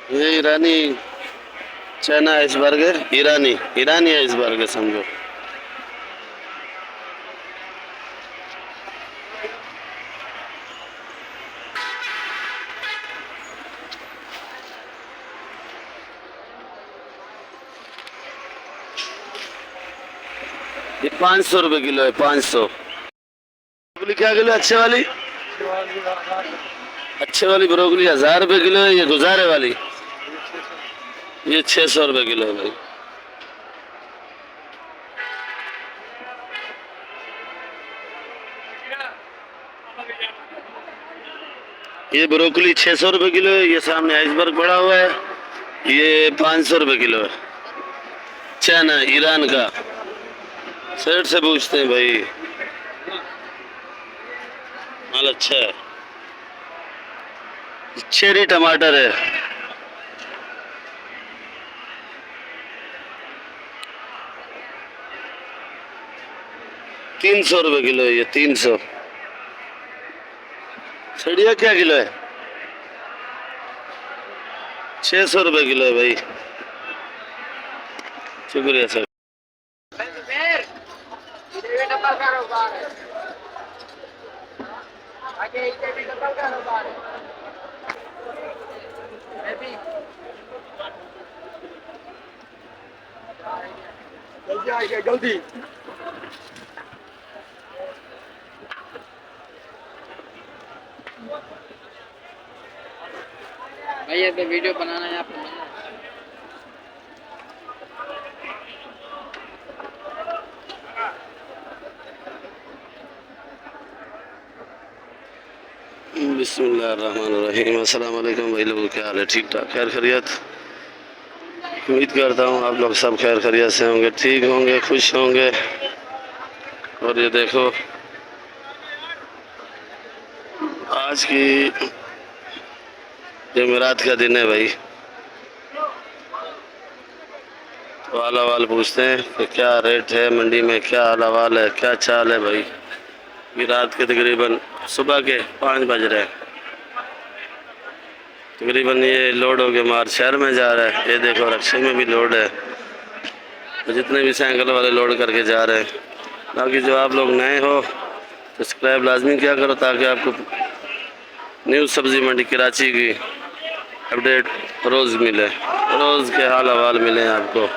ये ईरानी China iceberg है। ईरानी ईरानी iceberg है समझो। ये 500 रुपये किलो है, 500। ब्रोकली क्या किलो अच्छे वाली? अच्छे वाली ब्रोकली 1000 रुपये किलो है। ये गुजारे वाली ये 600 रुपये किलो है भाई। ये ब्रोकली 600 रुपये किलो है। ये सामने आइसबर्ग पड़ा हुआ है, ये 500 रुपये किलो है। चाइना ईरान का। सेठ से पूछते हैं भाई, माल अच्छा है। चेरी टमाटर है, 300 रुपये किलो है। ये 300। सड़िया क्या किलो है? 600 रुपये किलो है भाई। शुक्रिया सर। जल्दी भाई, ये पे वीडियो बनाना है आपको। बिस्मिल्लाहिर्रहमानिर्रहीम। अस्सलाम वालेकुम भाई लोगों, क्या हाल है? ठीक ठाक, खैर खैरियत? उम्मीद करता हूँ आप लोग सब खैर खैरियत से होंगे, ठीक होंगे, खुश होंगे। और ये देखो, आज की जमेरात का दिन है भाई। तो हाल अहवाल पूछते हैं कि क्या रेट है मंडी में, क्या हाल अहवाल है, क्या चाल है भाई। ये रात के तकरीबन सुबह के 5 बज रहे हैं तकरीबन। ये लोड हो के मार शहर में जा रहा है। ये देखो रक्शे में भी लोड है, तो जितने भी साइकिल वाले लोड करके जा रहे हैं। बाकी जो आप लोग नए हो तो सब्सक्राइब लाजमी क्या करो, ताकि आपको न्यूज़ सब्ज़ी मंडी कराची की अपडेट रोज़ मिले, रोज़ के हाल अहवाल मिले आपको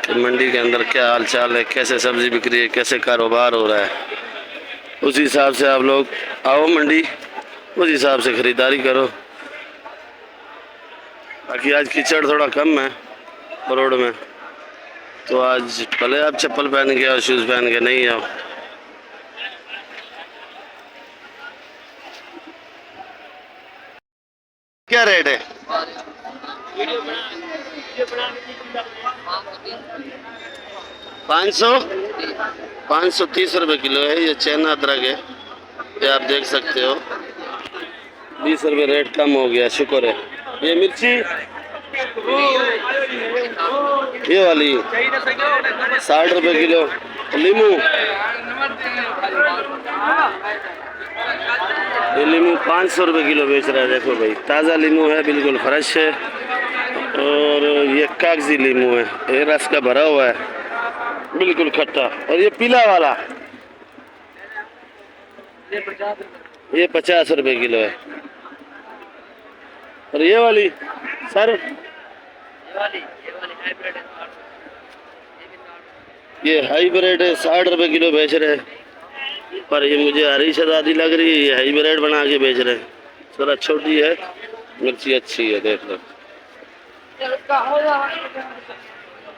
कि मंडी के अंदर क्या हाल चाल है, कैसे सब्ज़ी बिक रही है, कैसे कारोबार हो रहा है। उसी हिसाब से आप लोग आओ मंडी, उस हिसाब से ख़रीदारी करो। बाकी आज कीचड़ थोड़ा कम है रोड में, तो आज भले आप चप्पल पहन के और शूज़ पहन के नहीं आओ। क्या रेट है? 530 रुपये किलो है। ये चाइना अदरक है, ये आप देख सकते हो। 20 रुपये रेट कम हो गया, शुक्र है। ये मिर्ची ये वाली 60 रुपये किलो। नींबू, ये नींबू 500 रुपये किलो बेच रहा है। देखो भाई, ताज़ा नींबू है, बिल्कुल फ्रेश है। और ये कागजी नींबू है, ये रस का भरा हुआ है, बिल्कुल खट्टा। और ये पीला वाला ये 50 रुपये किलो है। और ये वाली सर, ये हाइब्रिड है, 60 रुपये किलो बेच रहे हैं। पर ये मुझे हरी शदादी लग रही है, ये हाइब्रिड बना के बेच रहे हैं। थोड़ा छोटी है, मिर्ची अच्छी है, देख लो।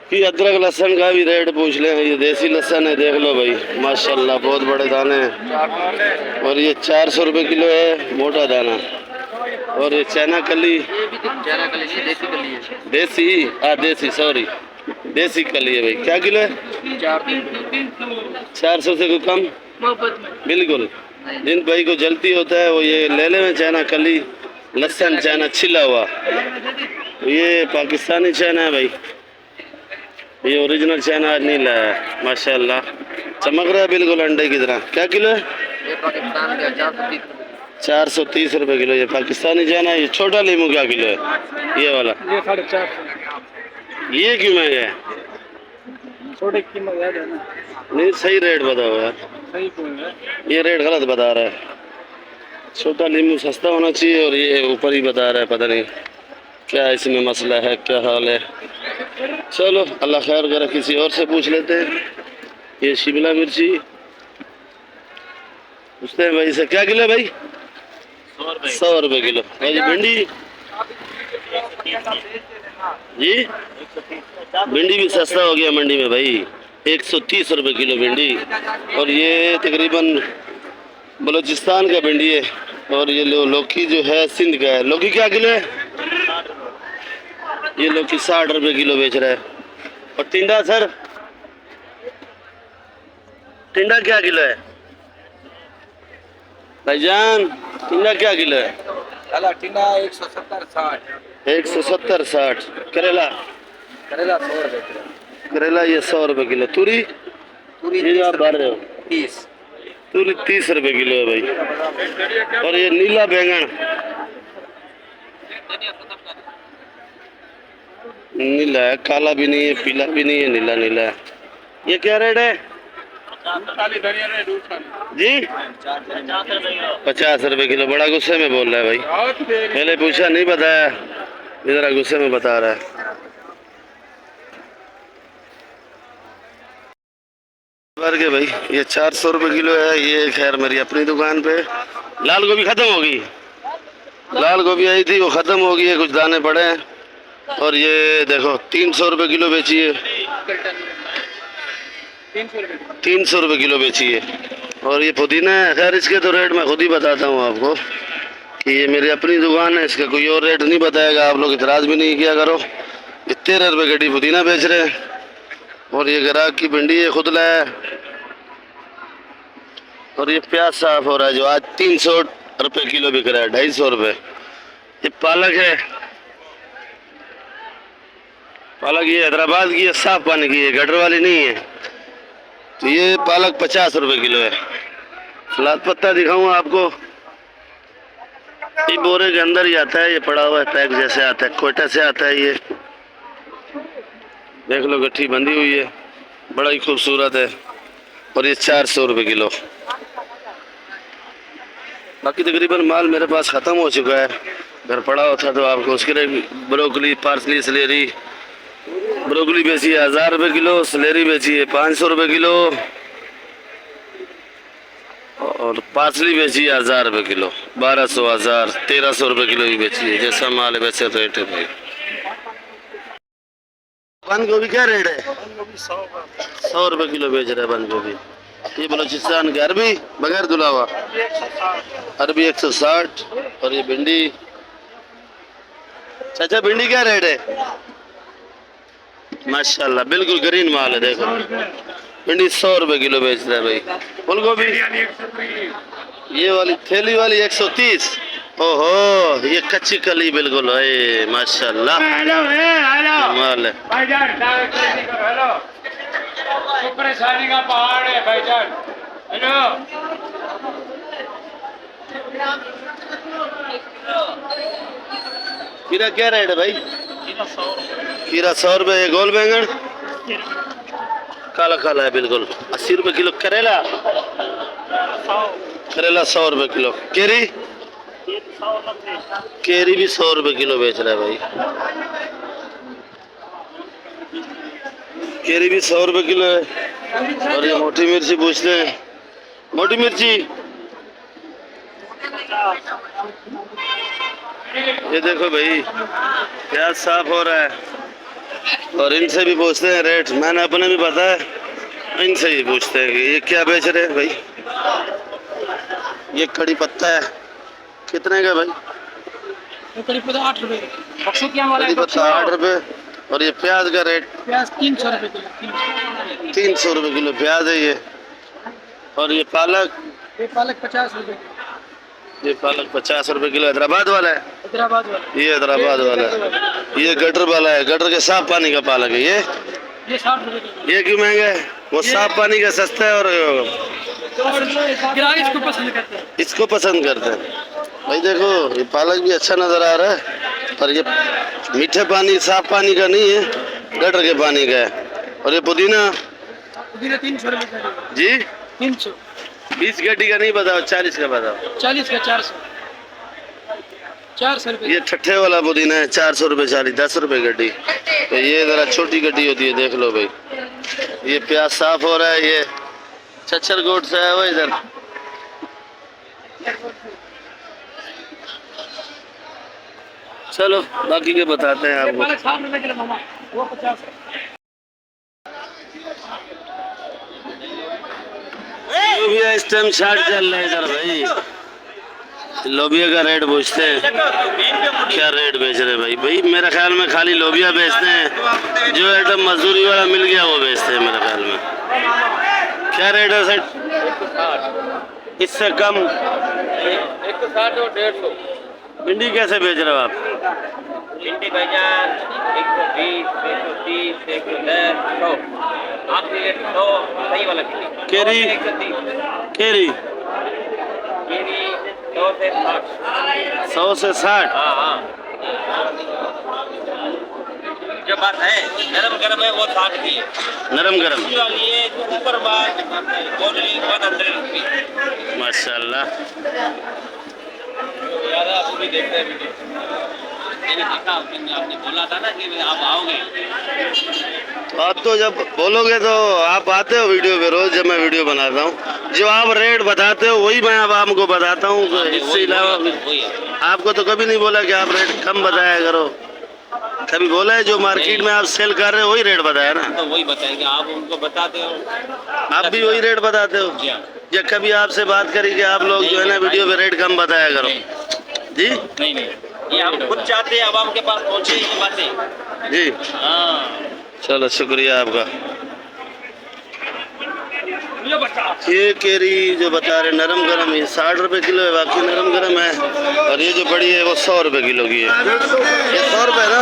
कि अदरक लहसुन का भी रेट पूछ लें। ये देसी लहसुन है, देख लो भाई, माशाल्लाह बहुत बड़े दाने हैं। और ये 400 रुपये किलो है, मोटा दाना। और ये चाइना कली, देसी देसी सॉरी देसी कली है भाई। क्या किलो है? 400 से कोई कम? बिल्कुल। जिन भाई को जल्दी होता है वो ये ले ले में चाइना कली, लहसुन चाइना छिला हुआ। ये पाकिस्तानी चाइना है भाई, ये ओरिजिनल चाइना आज नहीं लाया है। माशाल्लाह चमक रहा है बिल्कुल अंडे की तरह। क्या किलो है? ये पाकिस्तान का 430 रुपये किलो। ये पाकिस्तानी जाना है। ये छोटा नींबू क्या किलो है? ये वाला ये 450। ये क्यों महंगा है? छोटे की कीमत ज्यादा है ना। नहीं सही रेट बताओ यार, सही क्यों है? ये रेट गलत बता रहा है। छोटा नींबू सस्ता होना चाहिए और ये ऊपर ही बता रहा है, पता नहीं क्या इसमें मसला है, क्या हाल है। चलो अल्लाह खैर करे, किसी और से पूछ लेते हैं। ये शिमला मिर्ची पूछते हैं भाई से, क्या किलो है भाई? 100 रुपये किलो। भाई भिंडी जी, भिंडी भी सस्ता हो गया मंडी में भाई, 130 रुपये किलो भिंडी। और ये तकरीबन बलूचिस्तान का भिंडी है। और ये लौकी जो है सिंध का है। लौकी क्या किलो है? ये लौकी 60 रुपये किलो बेच रहा है। और टिंडा सर, टिंडा क्या किलो है भाईजान? टिंडा क्या किलो है? काला टिंडा 170-60। 170-60। करेला, करेला 100 रुपए किलो। करेला ये 100 रुपये किलो। तूरी, पूरी ये जो आप भर रहे हो, 30। तूरी 30 रुपये किलो है भाई। और ये नीला बैंगन, नीला है, काला भी नहीं है, पीला भी नहीं है, नीला नीला है। ये क्या रेट है जी? 50 रुपये किलो। बड़ा गुस्से में बोल रहा है भाई, पहले पूछा नहीं बताया, इधर गुस्से में बता रहा है। भर के भाई ये 400 रुपये किलो है। ये खैर मेरी अपनी दुकान पे। लाल गोभी खत्म होगी, लाल गोभी आई थी वो खत्म हो गई है, कुछ दाने पड़े हैं। और ये देखो 300 रुपये किलो बेची है, 300 रुपये किलो बेची है। और ये पुदीना है, खैर इसके तो रेट मैं खुद ही बताता हूँ आपको कि ये मेरी अपनी दुकान है, इसका कोई और रेट नहीं बताएगा। आप लोग इतराज़ भी नहीं किया करो। ये 13 रुपये गड्डी पुदीना बेच रहे हैं। और ये ग्राहक की भिंडी है, खुद लाया है। और ये प्याज साफ हो रहा है जो आज 300 रुपये किलो बिक रहा है, 250 रुपये। ये पालक है, पालक ये हैदराबाद की है, साफ पानी की है, गटर वाली नहीं है। तो ये पालक 50 रुपये किलो है। सलाद पत्ता दिखाऊंगा आपको, ये बोरे के अंदर ही आता है, ये पड़ा हुआ है, पैक जैसे आता है, कोयटा से आता है। ये देख लो गट्ठी बंधी हुई है, बड़ा ही खूबसूरत है। और ये 400 रुपये किलो। बाकी तकरीबन माल मेरे पास ख़त्म हो चुका है, घर पड़ा हुआ था तो आपको उसके लिए ब्रोकली, पार्सली, सलेरी। ब्रोकली बेची है 1000 रुपये किलो, सलेरी बेची है 500 रुपये किलो। और पार्सली बेची है 1000 रुपये किलो, 1200, 1000, 1300 रुपये किलो भी बेची है। जैसा माल है वैसे रेट है भाई। बंद गोभी क्या रेट है? 100 रुपये किलो बेच रहा है बंद गोभी। ये बलूचिस्तान का अरबी बगैर धुला हुआ, अरबी 160। और ये भिंडी, चाचा भिंडी क्या रेट है? माशाल्लाह बिल्कुल ग्रीन माल है। देखो भिंडी 100 रुपये किलो बेच रहा है भाई। फूल गोभी ये वाली थैली वाली 130। ओहो ये कच्ची कली बिल्कुल है, माशाल्लाह माल है। परेशानी का पहाड़ है भाईजान। हेलो खीरा क्या रेट है भाई? खीरा 100 रुपये। गोल बैंगन काला काला है बिल्कुल, 80 रुपये किलो। करेला, करेला 100 रुपये किलो। केरी, केरी भी 100 रुपये किलो बेच रहा है भाई। केरी भी 100 रुपये किलो है। और ये मोटी मिर्ची पूछते हैं, मोटी मिर्ची ये देखो भाई, प्याज साफ हो रहा है। और इनसे भी पूछते हैं रेट, मैंने अपने भी बताया, इनसे ही पूछते हैं कि ये क्या बेच रहे हैं भाई। ये कड़ी पत्ता है, कितने का भाई? कड़ी पत्ता 8 रुपये। कड़ी पत्ता 8 रुपये। और ये प्याज का रेट? प्याज 300 रुपये किलो। 300 रुपये किलो प्याज है ये। और ये पालक? ये पालक 50 रुपये। ये पालक 50 रुपये किलो। हैदराबाद वाला है? हैदराबाद वाला। ये हैदराबाद वाला है। ये गटर वाला है, गटर के साफ पानी का पालक है। ये 60 रुपये किलो। ये क्यों महंगा है? वो साफ पानी का सस्ता है और ग्राहक इसको पसंद करते हैं। इसको पसंद करते हैं। भाई देखो ये पालक भी अच्छा नज़र आ रहा है, पर ये मीठे पानी साफ पानी का नहीं है, गटर के पानी का है। और ये पुदीना पुदीना 300 रुपये जी 300 20 गड्डी का नहीं बताओ, 40 का बताओ। 40 का 400 रुपये। ये ठट्ठे वाला पुदीना है 400 रुपये 40, 10 रुपये गड्डी। तो ये ज़रा छोटी गड्डी होती है, देख लो भाई। ये प्याज साफ हो रहा है, ये छच्छर गोट से है वो इधर। चलो बाकी के बताते हैं आपको। पालक 60 रुपये किलो मामा, वो 50। लोबिया इस टाइम 60 चल रहा है इधर भाई। लोबिया का रेट पूछते हैं, क्या रेट बेच रहे भाई? भाई मेरे ख्याल में खाली लोबिया बेचते हैं, जो आइटम मजदूरी वाला मिल गया वो बेचते हैं मेरे ख्याल में। क्या रेट है सेठ? इससे कम 160 और 150। भिंडी कैसे बेच रहे हो आप? भिंडी भाईजान 120, 130, 110, 100। आपके लिए 100 सही वाला भिंडी। केरी 130। केरी केरी 100 से 60। 100 से 60। हाँ हाँ। जो बात है नरम गरम है वो 60 की है। नरम गरम दूसरी वाली है जो ऊपर बात ओनली 100 रुपये। माशाल्लाह। यार आप भी देखते हैं वीडियो। मैंने देखा, आपने बोला था ना कि आप आओगे। आप तो जब बोलोगे तो आप आते हो वीडियो पे रोज, जब मैं वीडियो बनाता हूँ जो आप रेट बताते हो वही मैं अब आपको बताता हूँ। इससे अलावा आपको तो कभी नहीं बोला कि आप रेट कम बताया करो। कभी बोला है जो मार्केट में आप सेल कर रहे हो वही रेट बताया ना? तो वही बताएंगे, आप उनको बताते हो। आप भी वही रेट बताते हो? या कभी आपसे बात करी कि आप लोग जो है ना वीडियो पे रेट कम बताया करो? जी नहीं नहीं, ये हम खुद चाहते हैं आवाम के पास पहुँचे ये बातें। जी हाँ चलो शुक्रिया आपका। ये केरी जो बता रहे नरम गरम, ये 60 रुपए किलो है, बाकी नरम गरम है। और ये जो बड़ी है वो 100 रुपए किलो की है। ये 100 रुपए ना?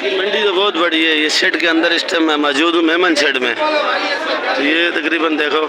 ये मंडी तो बहुत बड़ी है। ये शेड के अंदर इस टाइम मैं मौजूद हूँ, मेमन शेड में। तो ये तकरीबन देखो